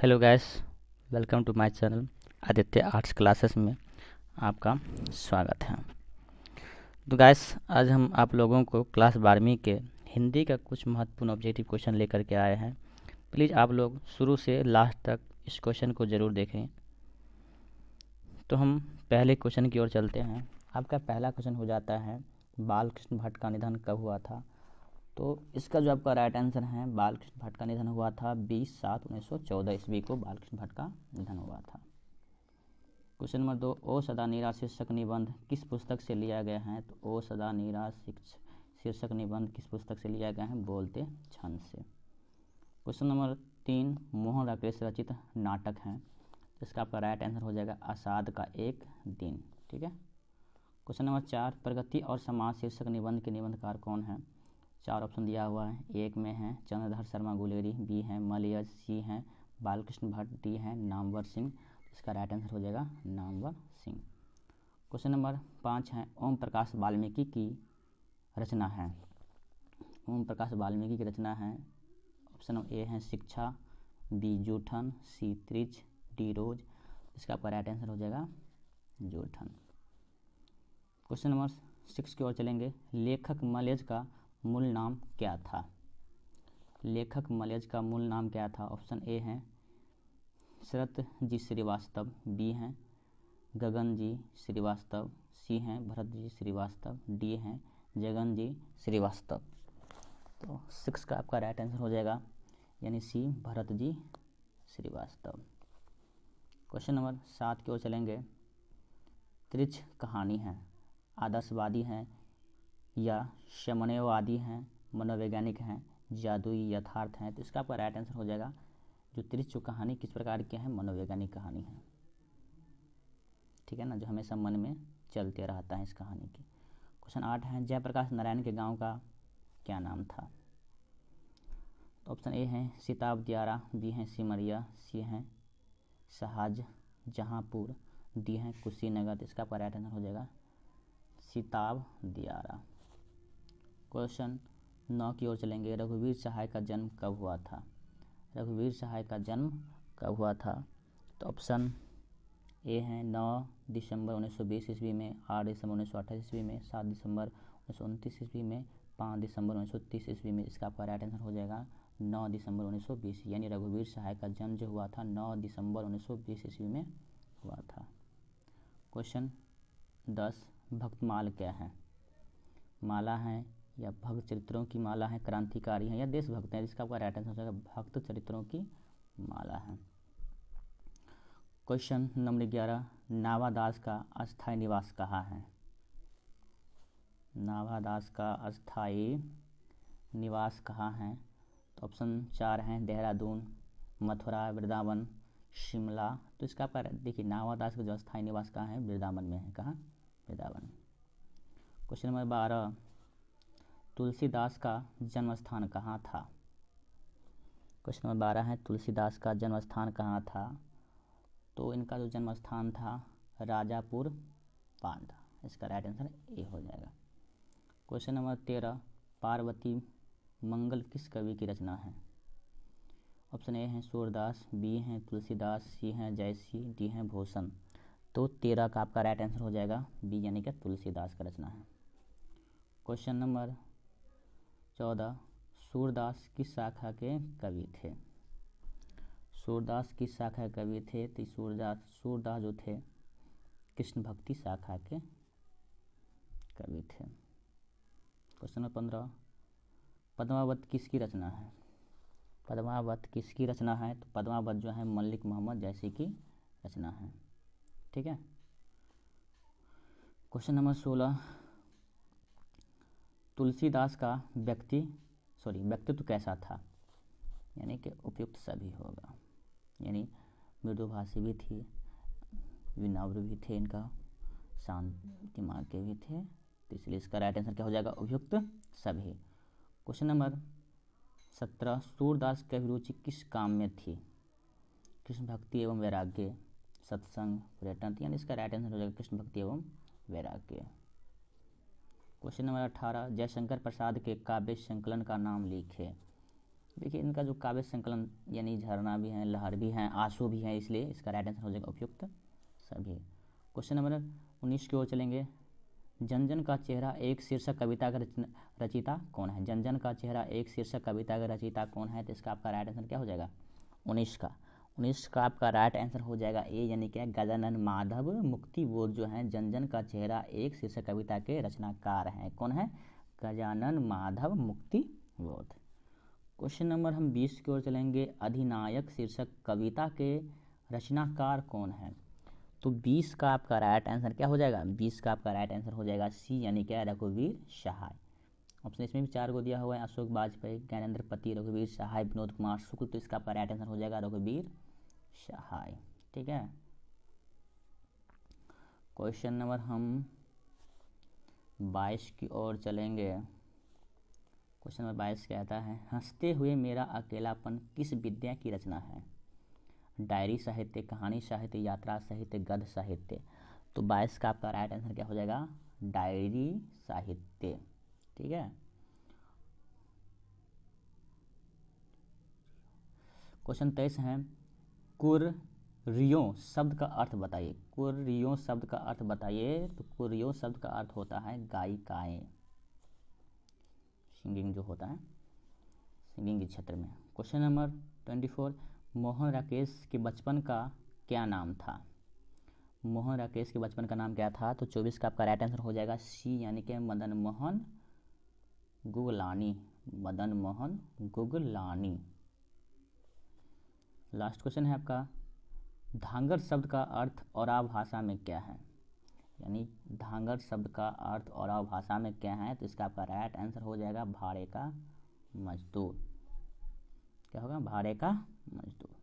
Hello guys, welcome to my channel Aditya arts classes में आपका स्वागत है। तो गैस, आज हम आप लोगों को क्लास 12वीं के हिंदी का कुछ महत्वपूर्ण ऑब्जेक्टिव क्वेश्चन लेकर के आए हैं। प्लीज़ आप लोग शुरू से लास्ट तक इस क्वेश्चन को ज़रूर देखें। तो हम पहले क्वेश्चन की ओर चलते हैं। आपका पहला क्वेश्चन हो जाता है, बालकृष्ण भट्ट का निधन कब हुआ था? तो इसका जो आपका राइट आंसर है, बालकृष्ण भट्ट का निधन हुआ था 20/7/1914 ईस्वी को बालकृष्ण भट्ट का निधन हुआ था। क्वेश्चन नंबर 2, ओ सदा नीरा शीर्षक निबंध किस पुस्तक से लिया गया है? तो ओ सदा नीरा शीर्षक निबंध किस पुस्तक से लिया गया है? बोलते छंद से। क्वेश्चन नंबर 3, मोहन राकेश रचित नाटक है, इसका आपका राइट आंसर हो जाएगा आषाढ़ का एक दिन। ठीक है। क्वेश्चन नंबर 4, प्रगति और समाज शीर्षक निबंध के निबंधकार कौन है? 4 ऑप्शन दिया हुआ है। एक में है चंद्रधर शर्मा गुलेरी, बी है मलयज, सी है बालकृष्ण भट्ट, डी है नामवर सिंह। इसका राइट आंसर हो जाएगा नामवर सिंह। क्वेश्चन नंबर 5 है, ओम प्रकाश वाल्मीकि की रचना है। ओम प्रकाश वाल्मीकि की रचना है। ऑप्शन ए है शिक्षा, बी जूठन, सी त्रिज, डी रोज। इसका आपका राइट आंसर हो जाएगा जूठन। क्वेश्चन नंबर 6 की ओर चलेंगे। लेखक मलयज का मूल नाम क्या था? लेखक मलयज का मूल नाम क्या था? ऑप्शन ए है शरत जी श्रीवास्तव, बी हैं गगन जी श्रीवास्तव, सी हैं भरत जी श्रीवास्तव, डी हैं जगन जी श्रीवास्तव। तो 6 का आपका राइट आंसर हो जाएगा यानी सी भरत जी श्रीवास्तव। क्वेश्चन नंबर 7 की ओर चलेंगे। त्रिज कहानी है, आदर्शवादी हैं या शमन्यवादी हैं, मनोवैज्ञानिक हैं, जादुई यथार्थ हैं? तो इसका आपका राइट आंसर हो जाएगा जो त्रिज कहानी किस प्रकार की है? मनोवैज्ञानिक कहानी है। ठीक है ना, जो हमेशा मन में चलते रहता है इस कहानी की। क्वेश्चन 8 है, जयप्रकाश नारायण के गांव का क्या नाम था? तो ऑप्शन ए है सिताब दियारा, बी है सिमरिया, सी है सहाज जहांपुर, डी है कुशीनगर। इसका आपका राइट आंसर हो जाएगा सिताब दियारा। क्वेश्चन 9 की ओर चलेंगे। रघुवीर सहाय का जन्म कब हुआ था? रघुवीर सहाय का जन्म कब हुआ था? तो ऑप्शन ए है 9 दिसंबर 1920 ईस्वी में, 8 दिसंबर 1928 ईस्वी में, 7 दिसंबर 1929 ईस्वी में, 5 दिसंबर 1930 ईस्वी में। इसका आपका राइट आंसर हो जाएगा 9 दिसंबर 1920, यानी रघुवीर सहाय का जन्म जो हुआ था 9 दिसंबर 1920 ईस्वी में हुआ था। क्वेश्चन 10, भक्तमाल क्या है? माला है या भक्त चरित्रों की माला है, क्रांतिकारी है या देशभक्त है? इसका आपका राइट आंसर हो जाएगा भक्त चरित्रों की माला है। क्वेश्चन नंबर 11, नाभादास का अस्थायी निवास कहाँ है? नाभादास का अस्थायी निवास कहाँ है? तो ऑप्शन 4 हैं देहरादून, मथुरा, वृंदावन, शिमला। तो इसका आपका देखिए नाभादास का जो अस्थायी निवास कहाँ है? वृंदावन में है। कहाँ? वृंदावन। क्वेश्चन नंबर 12, तुलसीदास का जन्म स्थान कहाँ था? क्वेश्चन नंबर 12 है, तुलसीदास का जन्म स्थान कहाँ था? तो इनका जो जन्म स्थान था राजापुर बांधा। इसका राइट आंसर ए हो जाएगा। क्वेश्चन नंबर 13, पार्वती मंगल किस कवि की रचना है? ऑप्शन ए है सूरदास, बी हैं तुलसीदास, सी हैं जयसी, डी हैं भूषण। तो 13 का आपका राइट आंसर हो जाएगा बी, यानी कि तुलसीदास का रचना है। क्वेश्चन नंबर 14, सूरदास किस शाखा के कवि थे? सूरदास किस शाखा के कवि थे? तो सूरदास जो थे कृष्ण भक्ति शाखा के कवि थे। क्वेश्चन नंबर 15, पद्मावत किसकी रचना है? पद्मावत किसकी रचना है? तो पद्मावत जो है मलिक मोहम्मद जैसी की रचना है। ठीक है। क्वेश्चन नंबर 16, तुलसीदास का व्यक्तित्व कैसा था? यानी कि उपयुक्त सभी होगा, यानी मृदुभाषी भी थी, विनम्र भी थे, इनका शांत दिमाग के भी थे, तो इसलिए इसका राइट आंसर क्या हो जाएगा? उपयुक्त सभी। क्वेश्चन नंबर 17, सूरदास की अभिरुचि किस काम में थी? कृष्ण भक्ति एवं वैराग्य, सत्संग, पर्यटन। यानी इसका राइट आंसर हो जाएगा कृष्ण भक्ति एवं वैराग्य। क्वेश्चन नंबर 18, जयशंकर प्रसाद के काव्य संकलन का नाम लिखे। देखिए इनका जो काव्य संकलन यानी झरना भी है, लहर भी है, आंसू भी है, इसलिए इसका राइट आंसर हो जाएगा उपयुक्त सभी। क्वेश्चन नंबर 19 की ओर चलेंगे। जन जन का चेहरा एक शीर्षक कविता का रचयिता कौन है? जन जन का चेहरा एक शीर्षक कविता का रचयिता कौन है? तो इसका आपका राइट आंसर क्या हो जाएगा? 19 का आपका राइट आंसर हो जाएगा ए, यानी क्या? गजानन माधव मुक्तिबोध जो है जन जन का चेहरा एक शीर्षक कविता के रचनाकार हैं। कौन है? गजानन माधव मुक्तिबोध। क्वेश्चन नंबर हम 20 की ओर चलेंगे। अधिनायक शीर्षक कविता के रचनाकार कौन है? तो 20 का आपका राइट आंसर क्या हो जाएगा? 20 का आपका राइट आंसर हो जाएगा सी, यानी क्या? रघुवीर सहाय। ऑप्शन इसमें भी 4 को दिया हुआ है, अशोक वाजपेयी, ज्ञानेंद्र पति, रघुवीर सहाय, विनोद कुमार शुक्ल। तो इसका आपका राइट आंसर हो जाएगा रघुवीर सहाय। ठीक है। क्वेश्चन नंबर हम 22 की ओर चलेंगे। क्वेश्चन नंबर 22 कहता है, हंसते हुए मेरा अकेलापन किस विद्या की रचना है? डायरी साहित्य, कहानी साहित्य, यात्रा साहित्य, गद्य साहित्य। तो 22 का आपका राइट आंसर क्या हो जाएगा? डायरी साहित्य। ठीक है। क्वेश्चन 23 है, कुर्रियों शब्द का अर्थ बताइए। कुर्रियों शब्द का अर्थ बताइए। तो कुर्रियों शब्द का अर्थ होता है गायिकाएं, सिंगिंग जो होता है, सिंगिंग के क्षेत्र में। क्वेश्चन नंबर 24, मोहन राकेश के बचपन का क्या नाम था? मोहन राकेश के बचपन का नाम क्या था? तो 24 का आपका राइट आंसर हो जाएगा सी, यानी कि मदन मोहन गुगलानी। मदन मोहन गुगलानी। लास्ट क्वेश्चन है आपका, धांगर शब्द का अर्थ औराव भाषा में क्या है? यानी धांगर शब्द का अर्थ औराव भाषा में क्या है? तो इसका आपका राइट आंसर हो जाएगा भाड़े का मजदूर। क्या होगा? भाड़े का मजदूर।